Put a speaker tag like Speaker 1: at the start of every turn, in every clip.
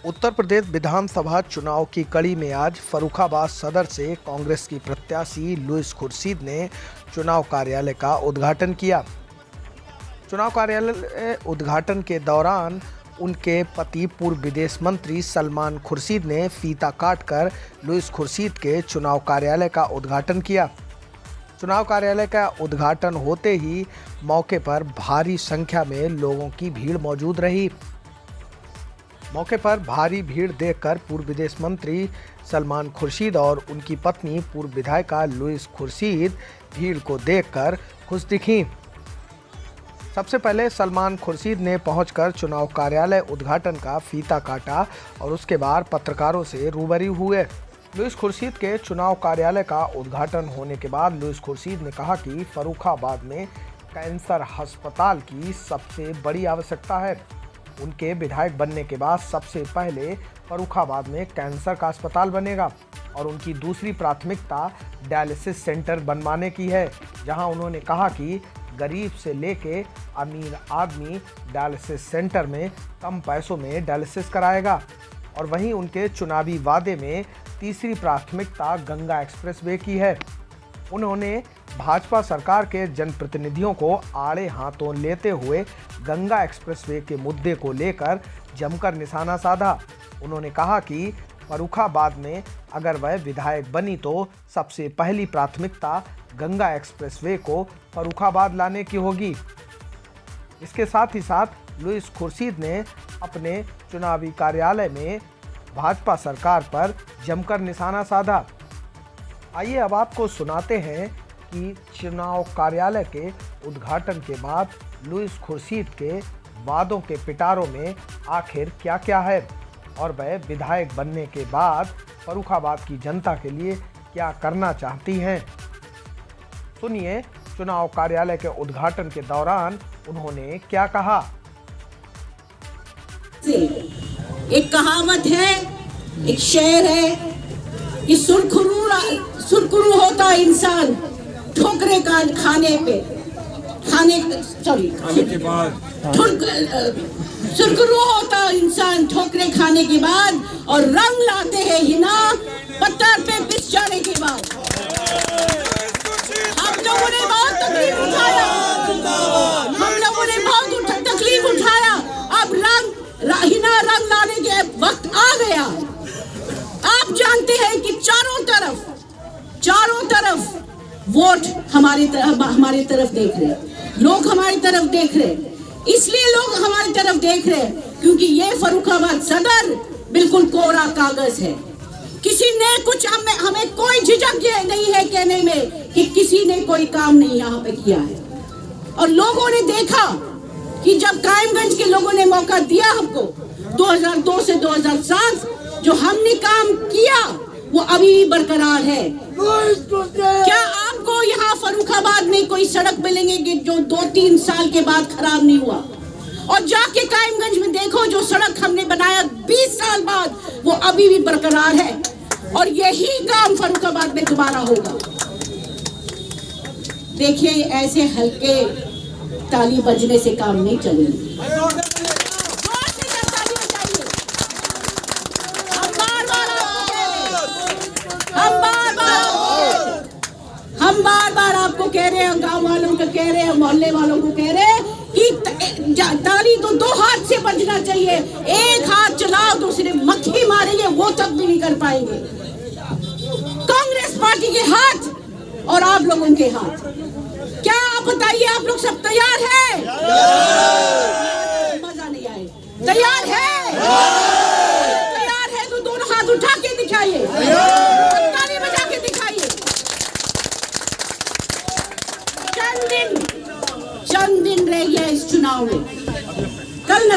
Speaker 1: उत्तर प्रदेश विधानसभा चुनाव की कड़ी में आज फर्रुखाबाद सदर से कांग्रेस की प्रत्याशी लुइस खुर्शीद ने चुनाव कार्यालय का उद्घाटन किया। चुनाव कार्यालय उद्घाटन के दौरान उनके पति पूर्व विदेश मंत्री सलमान खुर्शीद ने फीता काटकर लुइस खुर्शीद के चुनाव कार्यालय का उद्घाटन किया। चुनाव कार्यालय का उद्घाटन होते ही मौके पर भारी संख्या में लोगों की भीड़ मौजूद रही। मौके पर भारी भीड़ देखकर पूर्व विदेश मंत्री सलमान खुर्शीद और उनकी पत्नी पूर्व विधायिका लुइस खुर्शीद भीड़ को देखकर खुश दिखीं। सबसे पहले सलमान खुर्शीद ने पहुंचकर चुनाव कार्यालय उद्घाटन का फीता काटा और उसके बाद पत्रकारों से रूबरू हुए। लुइस खुर्शीद के चुनाव कार्यालय का उद्घाटन होने के बाद लुइस खुर्शीद ने कहा कि फर्रुखाबाद में कैंसर अस्पताल की सबसे बड़ी आवश्यकता है। उनके विधायक बनने के बाद सबसे पहले फर्रुखाबाद में कैंसर का अस्पताल बनेगा और उनकी दूसरी प्राथमिकता डायलिसिस सेंटर बनवाने की है, जहां उन्होंने कहा कि गरीब से लेके अमीर आदमी डायलिसिस सेंटर में कम पैसों में डायलिसिस कराएगा। और वहीं उनके चुनावी वादे में तीसरी प्राथमिकता गंगा एक्सप्रेसवे की है। उन्होंने भाजपा सरकार के जनप्रतिनिधियों को आड़े हाथों लेते हुए गंगा एक्सप्रेसवे के मुद्दे को लेकर जमकर निशाना साधा। उन्होंने कहा कि फर्रुखाबाद में अगर वह विधायक बनी तो सबसे पहली प्राथमिकता गंगा एक्सप्रेसवे को फर्रुखाबाद लाने की होगी। इसके साथ ही साथ लुइस खुर्शीद ने अपने चुनावी कार्यालय में भाजपा सरकार पर जमकर निशाना साधा। आइए अब आपको सुनाते हैं कि चुनाव कार्यालय के उद्घाटन के बाद लुइस खुर्शीद के वादों के पिटारों में आखिर क्या क्या है और वह विधायक बनने के बाद फर्रुखाबाद की जनता के लिए क्या करना चाहती हैं। सुनिए चुनाव कार्यालय के उद्घाटन के दौरान उन्होंने क्या कहा।
Speaker 2: एक कहावत है, एक शेर है कि सुरखरू होता इंसान ठोकरे का खाने के बाद सुरखरू होता इंसान ठोकरे खाने के बाद और रंग लाते हैं हिना पत्थर पे पिस जाने के बाद। हम लोगों ने बहुत तकलीफ उठाया, अब हिना रंग लाने के वक्त आ गया। आप जानते हैं कि चारों तरफ वोट हमारी तरफ देख रहे हैं, लोग हमारी तरफ देख रहे हैं। इसलिए लोग हमारी तरफ देख रहे हैं क्योंकि ये फर्रुखाबाद सदर बिल्कुल कोरा कागज है। किसी ने कुछ हमें कोई झिझक नहीं है कहने में कि किसी ने कोई काम नहीं यहाँ पे किया है। और लोगों ने देखा कि जब कायमगंज के लोगों ने मौका दिया हमको 2002 से 2007 जो हमने काम किया वो अभी भी बरकरार है। क्या आपको यहाँ फर्रुखाबाद में कोई सड़क मिलेंगे कि जो 2-3 साल के बाद खराब नहीं हुआ? और जाके कायमगंज में देखो जो सड़क हमने बनाया 20 साल बाद वो अभी भी बरकरार है और यही काम फर्रुखाबाद में दोबारा होगा। देखिए ऐसे हल्के ताली बजने से काम नहीं चलेगा। हम बार आपको कह रहे हैं, गांव वालों को कह रहे हैं, मोहल्ले वालों को कह रहे हैं कि ताली तो 2 हाथ से बजना चाहिए। एक हाथ चलाओ तो सिर्फ मक्खी मारेंगे, वो तक भी नहीं कर पाएंगे। कांग्रेस पार्टी के हाथ और आप लोगों के हाथ, क्या आप बताइए, आप लोग सब तैयार हैं? मजा नहीं आए। तैयार है? तैयार है तो दोनों हाथ उठा के दिखाइए, ताली बजा के दिखाइए। चंद दिन रह गया इस चुनाव में। कल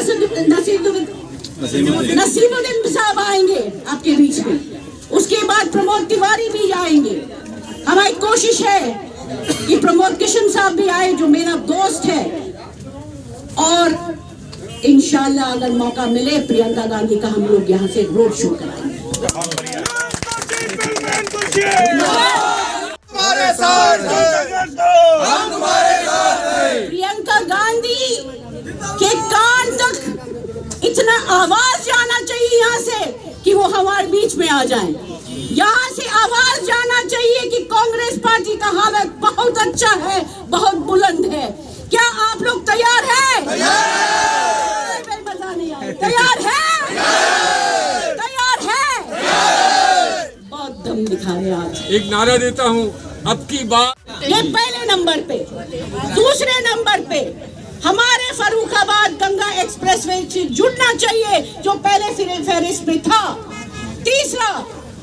Speaker 2: नसीमुद्दीन साहब आएंगे आपके बीच में, उसके बाद प्रमोद तिवारी भी आएंगे। हमारी कोशिश है कि प्रमोद किशन साहब भी आए जो मेरा दोस्त है, और इंशाल्लाह अगर मौका मिले प्रियंका गांधी का हम लोग यहाँ से रोड शो कराएंगे। प्रियंका गांधी के कान तक इतना आवाज जाना चाहिए यहाँ आ जाएं। यहाँ से आवाज जाना चाहिए कि कांग्रेस पार्टी का हालत बहुत अच्छा है, बहुत बुलंद है। क्या आप लोग तैयार हैं? मजा नहीं आया। तैयार है? तैयार है? बहुत दम दिखा रहे आज।
Speaker 3: एक नारा देता हूँ, अब की बात।
Speaker 2: ये पहले नंबर पे। दूसरे नंबर पे हमारे फर्रुखाबाद गंगा एक्सप्रेसवे से जुड़ना चाहिए जो पहले फहरिस्त में था। तीसरा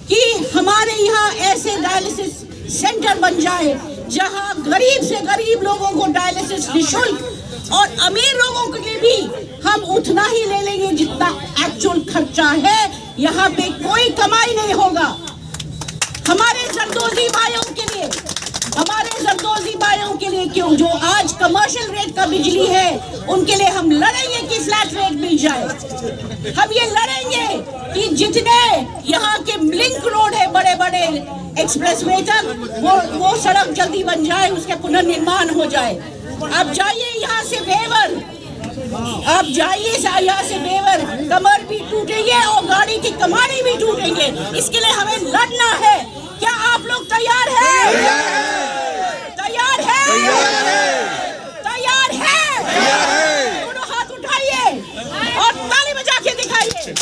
Speaker 2: कि हमारे यहाँ ऐसे डायलिसिस सेंटर बन जाए जहाँ गरीब से गरीब लोगों को डायलिसिस निःशुल्क और अमीर लोगों के लिए भी हम उतना ही ले लेंगे जितना एक्चुअल खर्चा है। यहाँ पे कोई कमाई नहीं होगा। हमारे जरदोजी भाइयों के लिए क्यों जो आज कमर्शियल रेट का बिजली है उनके लिए हम लड़ेंगे कि फ्लैट रेट मिल जाए। हम ये लड़ेंगे कि जितने यहाँ के लिंक रोड है बड़े बड़े एक्सप्रेसवे तक वो सड़क जल्दी बन जाए, उसके पुनर्निर्माण हो जाए। आप जाइए यहाँ से बेवर, कमर भी टूटेंगे और गाड़ी की कमानी भी टूटेंगे। इसके लिए हमें लड़ना है। क्या आप लोग तैयार हैं? तैयार है? दोनों हाथ उठाइए और ताली बजा के दिखाइए।